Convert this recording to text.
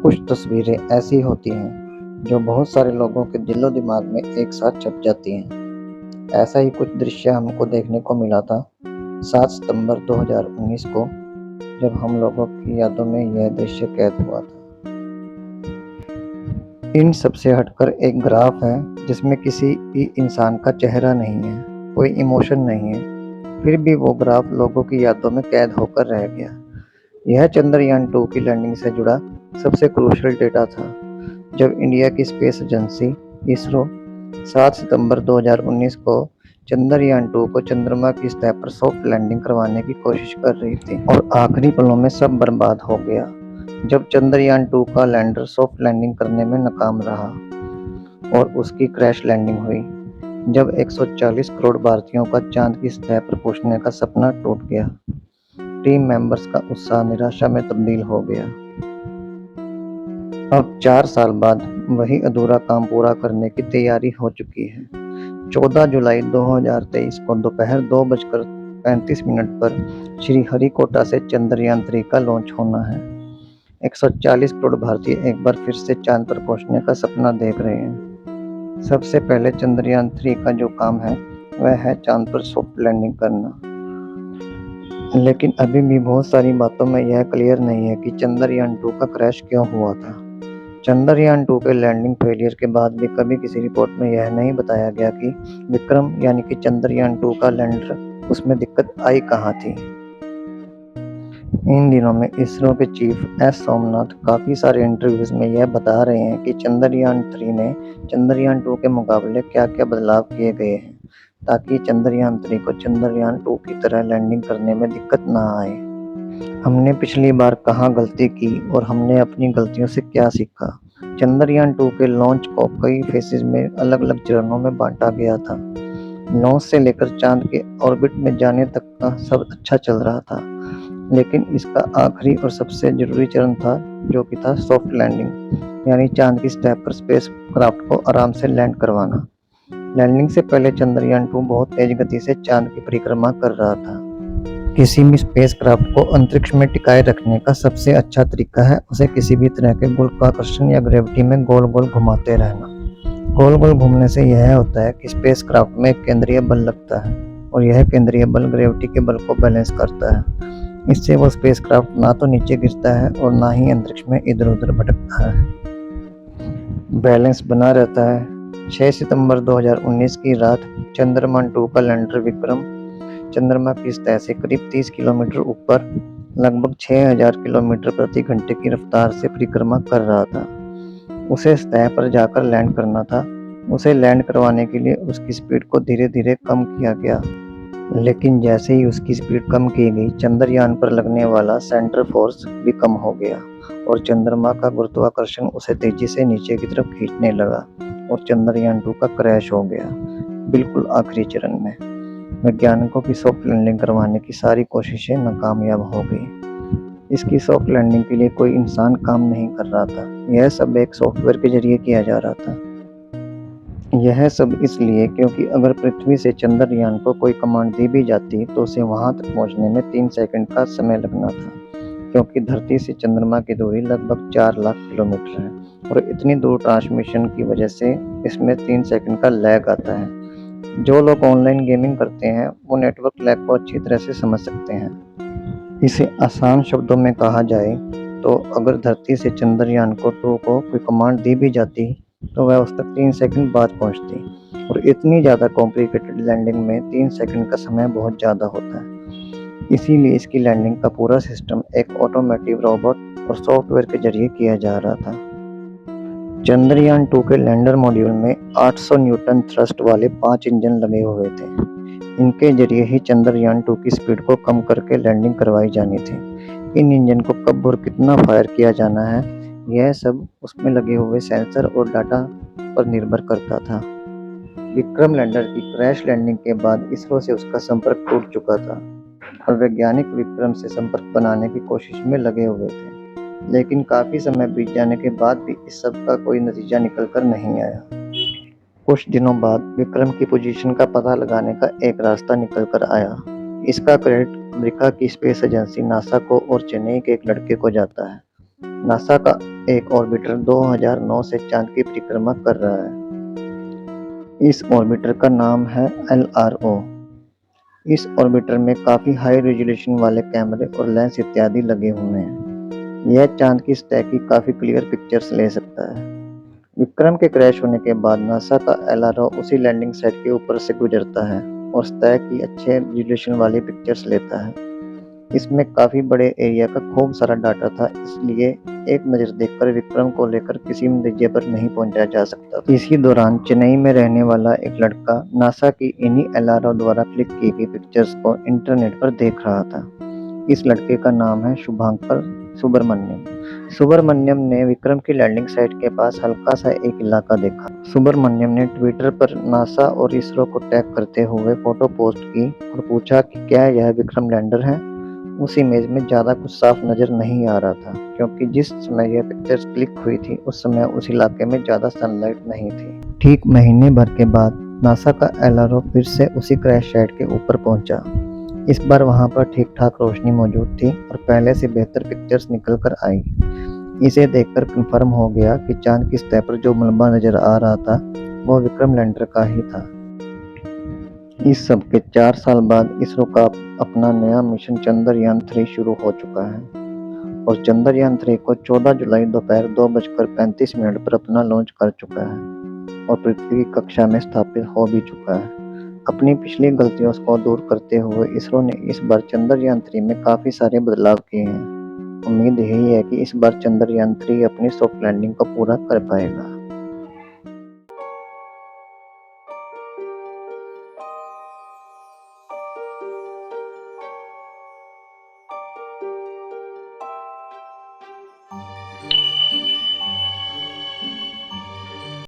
कुछ तस्वीरें ऐसी होती हैं जो बहुत सारे लोगों के दिलो दिमाग में एक साथ छप जाती हैं। ऐसा ही कुछ दृश्य हमको देखने को मिला था 7 सितंबर 2019 को, जब हम लोगों की यादों में यह दृश्य कैद हुआ था। इन सबसे हटकर एक ग्राफ है जिसमें किसी भी इंसान का चेहरा नहीं है, कोई इमोशन नहीं है, फिर भी वो ग्राफ लोगों की यादों में कैद होकर रह गया। यह चंद्रयान 2 की लैंडिंग से जुड़ा सबसे क्रूशियल डेटा था, जब इंडिया की स्पेस एजेंसी इसरो 7 सितंबर 2019 को चंद्रयान 2 को चंद्रमा की सतह पर सॉफ्ट लैंडिंग करवाने की कोशिश कर रही थी और आखिरी पलों में सब बर्बाद हो गया जब चंद्रयान 2 का लैंडर सॉफ्ट लैंडिंग करने में नाकाम रहा और उसकी क्रैश लैंडिंग हुई। जब 140 करोड़ भारतीयों का चांद की सतह पर पहुंचने का सपना टूट गया, टीम मेंबर्स का उत्साह निराशा में तब्दील हो गया। अब 4 साल बाद वही अधूरा काम पूरा करने की तैयारी हो चुकी है। 14 जुलाई 2023 को दोपहर 2:35 पर श्रीहरिकोटा से चंद्रयान 3 का लॉन्च होना है। 140 करोड़ भारतीय एक बार फिर से चांद पर पहुंचने का सपना देख रहे हैं। सबसे पहले चंद्रयान 3 का जो काम है वह है चांद पर सॉफ्ट लैंडिंग करना। लेकिन अभी भी बहुत सारी बातों में यह क्लियर नहीं है कि चंद्रयान 2 का क्रैश क्यों हुआ था। चंद्रयान 2 के लैंडिंग फेलियर के बाद भी कभी किसी रिपोर्ट में यह नहीं बताया गया कि विक्रम यानी कि चंद्रयान 2 का लैंडर, उसमें दिक्कत आई कहाँ थी। इन दिनों में इसरो के चीफ एस सोमनाथ काफ़ी सारे इंटरव्यूज में यह बता रहे हैं कि चंद्रयान 3 में चंद्रयान 2 के मुकाबले क्या क्या बदलाव किए गए हैं ताकि चंद्रयान 3 को चंद्रयान 2 की तरह लैंडिंग करने में दिक्कत ना आए। हमने पिछली बार कहाँ गलती की और हमने अपनी गलतियों से क्या सीखा। चंद्रयान 2 के लॉन्च को कई फेजेस में अलग अलग चरणों में बांटा गया था। लॉन्च से लेकर चांद के ऑर्बिट में जाने तक का सब अच्छा चल रहा था, लेकिन इसका आखिरी और सबसे जरूरी चरण था जो कि था सॉफ्ट लैंडिंग, यानी चांद की सतह पर स्पेस क्राफ्ट को आराम से लैंड करवाना। लैंडिंग से पहले चंद्रयान 2 बहुत तेज गति से चांद की परिक्रमा कर रहा था। किसी भी स्पेस क्राफ्ट को अंतरिक्ष में टिकाए रखने का सबसे अच्छा तरीका है उसे किसी भी तरह के गुरुत्वाकर्षण या ग्रेविटी में गोल गोल घुमाते रहना। गोल गोल घूमने से यह होता है कि स्पेस क्राफ्ट में एक केंद्रीय बल लगता है और यह केंद्रीय बल ग्रेविटी के बल को बैलेंस करता है। इससे वो स्पेस क्राफ्ट ना तो नीचे गिरता है और ना ही अंतरिक्ष में इधर उधर भटकता है, बैलेंस बना रहता है। 6 सितंबर 2019 की रात चंद्रयान 2 का लैंडर विक्रम चंद्रमा की सतह से करीब 30 किलोमीटर ऊपर लगभग 6000 किलोमीटर प्रति घंटे की रफ्तार से परिक्रमा कर रहा था। उसे सतह पर जाकर लैंड करना था। उसे लैंड करवाने के लिए उसकी स्पीड को धीरे धीरे कम किया गया, लेकिन जैसे ही उसकी स्पीड कम की गई, चंद्रयान पर लगने वाला सेंटर फोर्स भी कम हो गया और चंद्रमा का गुरुत्वाकर्षण उसे तेजी से नीचे की तरफ खींचने लगा और चंद्रयान 2 का क्रैश हो गया बिल्कुल आखिरी चरण में। वैज्ञानिकों की सॉफ्ट लैंडिंग करवाने की सारी कोशिशें नाकामयाब हो गई। इसकी सॉफ्ट लैंडिंग के लिए कोई इंसान काम नहीं कर रहा था, यह सब एक सॉफ्टवेयर के जरिए किया जा रहा था। यह सब इसलिए क्योंकि अगर पृथ्वी से चंद्रयान को कोई कमांड दी भी जाती तो उसे वहां तक पहुंचने में 3 सेकंड का समय लगना था, क्योंकि धरती से चंद्रमा की दूरी लगभग 4 लाख किलोमीटर है और इतनी दूर ट्रांसमिशन की वजह से इसमें 3 सेकंड का लैग आता है। जो लोग ऑनलाइन गेमिंग करते हैं वो नेटवर्क लैग को अच्छी तरह से समझ सकते हैं। इसे आसान शब्दों में कहा जाए तो अगर धरती से चंद्रयान को 2 को कोई कमांड दी भी जाती तो वह उस तक 3 सेकंड बाद पहुंचती, और इतनी ज़्यादा कॉम्प्लिकेटेड लैंडिंग में 3 सेकंड का समय बहुत ज़्यादा होता है। इसीलिए इसकी लैंडिंग का पूरा सिस्टम एक ऑटोमेटिव रोबोट और सॉफ्टवेयर के जरिए किया जा रहा था। चंद्रयान 2 के लैंडर मॉड्यूल में 800 न्यूटन थ्रस्ट वाले 5 इंजन लगे हुए थे। इनके जरिए ही चंद्रयान 2 की स्पीड को कम करके लैंडिंग करवाई जानी थी। इन इंजन को कब और कितना फायर किया जाना है, यह सब उसमें लगे हुए सेंसर और डाटा पर निर्भर करता था। विक्रम लैंडर की क्रैश लैंडिंग के बाद इसरो से उसका संपर्क टूट चुका था और वैज्ञानिक विक्रम से संपर्क बनाने की कोशिश में लगे हुए थे, लेकिन काफी समय बीत जाने के बाद भी इस सब का कोई नतीजा निकल कर नहीं आया। कुछ दिनों बाद विक्रम की पोजीशन का पता लगाने का एक रास्ता निकल कर आया। इसका क्रेडिट अमेरिका की स्पेस एजेंसी नासा को और चेन्नई के एक लड़के को जाता है। नासा का एक ऑर्बिटर 2009 से चांद की परिक्रमा कर रहा है। इस ऑर्बिटर का नाम है LRO। इस ऑर्बिटर में काफी हाई रेजोल्यूशन वाले कैमरे और लेंस इत्यादि लगे हुए हैं। यह चांद की सतह की काफी क्लियर पिक्चर्स ले सकता है। विक्रम के क्रैश होने के बाद नासा का LRO उसी लैंडिंग साइट के ऊपर से गुजरता है और सतह की अच्छे रेजोल्यूशन वाली पिक्चर्स लेता है। इसमें काफी बड़े एरिया का खूब सारा डाटा था, इसलिए एक नज़र देखकर विक्रम को लेकर किसी नतीजे पर नहीं पहुंचा जा सकता। इसी दौरान चेन्नई में रहने वाला एक लड़का नासा की इन्हीं LRO द्वारा क्लिक की गई पिक्चर्स को इंटरनेट पर देख रहा था। इस लड़के का नाम है शुभांकर सुब्रमण्यम। सुब्रमण्यम ने विक्रम की लैंडिंग साइट के पास हल्का सा एक इलाका देखा। सुब्रमण्यम ने ट्विटर पर नासा और इसरो को टैग करते हुए फोटो पोस्ट की और पूछा कि क्या यह विक्रम लैंडर है। उस इमेज में ज़्यादा कुछ साफ नज़र नहीं आ रहा था, क्योंकि जिस समय यह पिक्चर्स क्लिक हुई थी उस समय उस इलाके में ज़्यादा सनलाइट नहीं थी। ठीक महीने भर के बाद नासा का LRO फिर से उसी क्रैश साइट के ऊपर पहुंचा। इस बार वहां पर ठीक ठाक रोशनी मौजूद थी और पहले से बेहतर पिक्चर्स निकल कर आई। इसे देखकर कंफर्म हो गया कि चांद की सतह पर जो मलबा नजर आ रहा था वो विक्रम लैंडर का ही था। इस सब के 4 साल बाद इसरो का अपना नया मिशन चंद्रयान-3 शुरू हो चुका है और चंद्रयान-3 को 14 जुलाई दोपहर 2:35 पर अपना लॉन्च कर चुका है और पृथ्वी की कक्षा में स्थापित हो भी चुका है। अपनी पिछली गलतियों को दूर करते हुए इसरो ने इस बार चंद्रयान-3 में काफी सारे बदलाव किए हैं। उम्मीद यही है कि इस बार चंद्रयान-3 अपनी सॉफ्ट लैंडिंग को पूरा कर पाएगा।